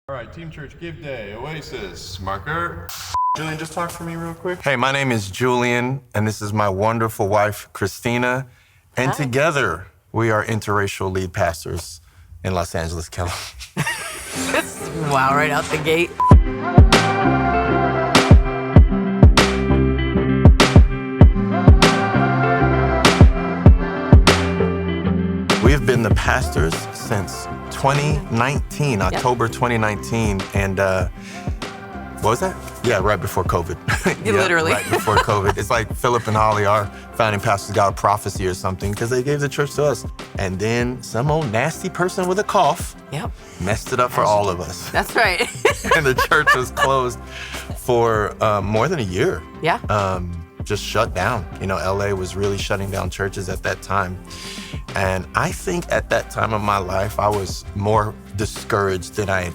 All right, Team Church Give Day, Oasis, marker. Julian, just talk for me real quick. Hey, my name is Julian, and this is my wonderful wife, Christina. And Hi. together, we are interracial lead pastors in Los Angeles, California. Wow, right out the gate. We have been the pastors since 2019, October 2019, and what was that? Yeah, right before COVID. Yeah, Literally. Right before COVID. It's like Philip and Holly, our founding pastors, got a prophecy or something because they gave the church to us. And then some old nasty person with a cough messed it up for all of us. That's right. And the church was closed for more than a year. Yeah. Just shut down. You know, LA was really shutting down churches at that time. And I think at that time of my life, I was more discouraged than I had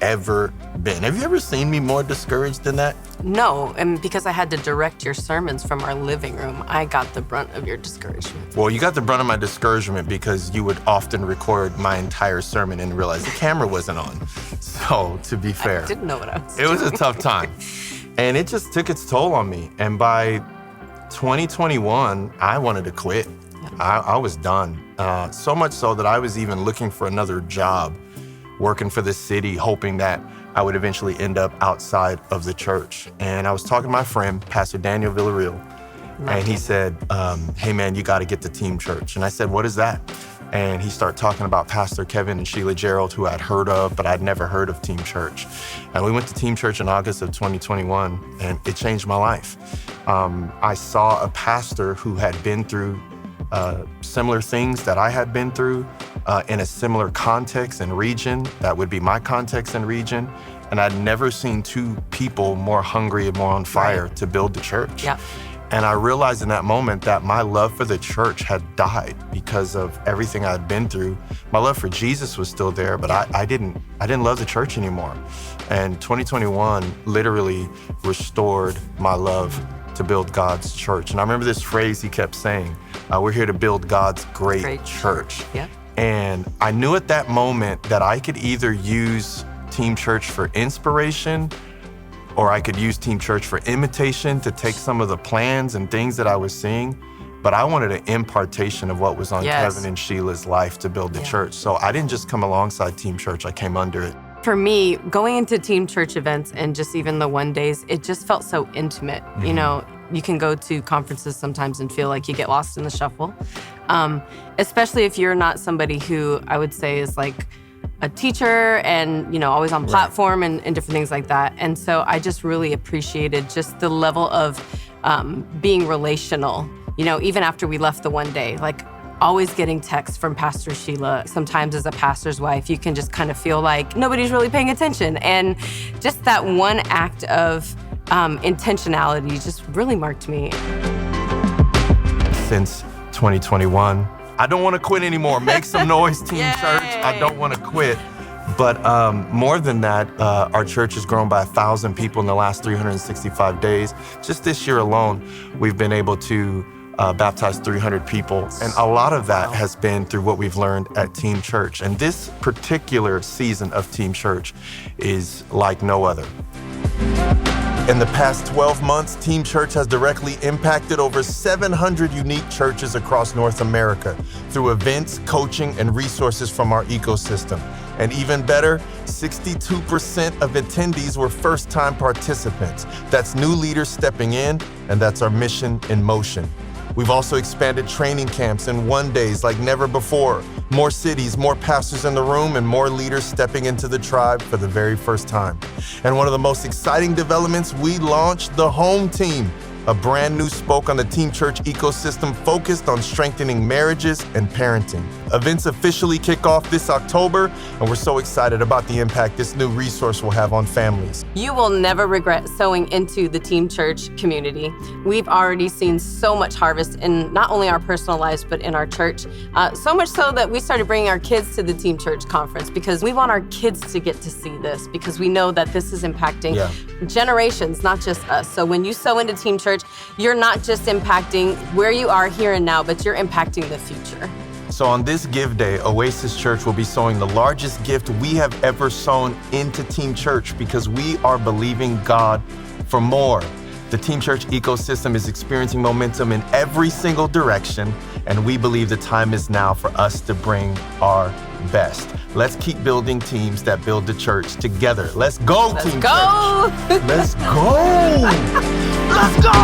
ever been. Have you ever seen me more discouraged than that? No, and because I had to direct your sermons from our living room, I got the brunt of your discouragement. Well, you got the brunt of my discouragement because you would often record my entire sermon and realize the camera wasn't on. So, to be fair, I didn't know what I was it was a doing. tough time. And it just took its toll on me. And by 2021, I wanted to quit. I was done. So much so that I was even looking for another job, working for the city, hoping that I would eventually end up outside of the church. And I was talking to my friend, Pastor Daniel Villarreal, and he said, hey man, you gotta get to Team Church. And I said, what is that? And he started talking about Pastor Kevin and Sheila Gerald, who I'd heard of, but I'd never heard of Team Church. And we went to Team Church in August of 2021, and it changed my life. I saw a pastor who had been through similar things that I had been through in a similar context and region. That would be my context and region. And I'd never seen two people more hungry and more on fire to build the church. Yeah. And I realized in that moment that my love for the church had died because of everything I'd been through. My love for Jesus was still there, but I didn't love the church anymore. And 2021 literally restored my love to build God's church. And I remember this phrase he kept saying, we're here to build God's great church. Yeah. And I knew at that moment that I could either use Team Church for inspiration, or I could use Team Church for imitation to take some of the plans and things that I was seeing. But I wanted an impartation of what was on Kevin and Sheila's life to build the church. So I didn't just come alongside Team Church, I came under it. For me, going into Team Church events and just even the one days, it just felt so intimate. Mm-hmm. You know, you can go to conferences sometimes and feel like you get lost in the shuffle. Especially if you're not somebody who I would say is like a teacher and, you know, always on platform and different things like that. And so I just really appreciated just the level of being relational, you know, even after we left the one day, like always getting texts from Pastor Sheila. Sometimes as a pastor's wife, you can just kind of feel like nobody's really paying attention. And just that one act of intentionality just really marked me. Since 2021, I don't want to quit anymore. Make some noise, Team Church. I don't want to quit. But more than that, our church has grown by 1,000 people in the last 365 days. Just this year alone, we've been able to baptize 300 people. And a lot of that has been through what we've learned at Team Church. And this particular season of Team Church is like no other. In the past 12 months, Team Church has directly impacted over 700 unique churches across North America through events, coaching, and resources from our ecosystem. And even better, 62% of attendees were first-time participants. That's new leaders stepping in, and that's our mission in motion. We've also expanded training camps and one-days like never before. More cities, more pastors in the room, and more leaders stepping into the tribe for the very first time. And one of the most exciting developments, we launched the Home Team, a brand new spoke on the Team Church ecosystem focused on strengthening marriages and parenting. Events officially kick off this October, and we're so excited about the impact this new resource will have on families. You will never regret sowing into the Team Church community. We've already seen so much harvest in not only our personal lives, but in our church. So much so that we started bringing our kids to the Team Church conference because we want our kids to get to see this because we know that this is impacting generations, not just us. So when you sow into Team Church, you're not just impacting where you are here and now, but you're impacting the future. So on this Give Day, Oasis Church will be sowing the largest gift we have ever sown into Team Church because we are believing God for more. The Team Church ecosystem is experiencing momentum in every single direction, and we believe the time is now for us to bring our best. Let's keep building teams that build the church together. Let's go, Team Go! Church. Let's go. Let's go.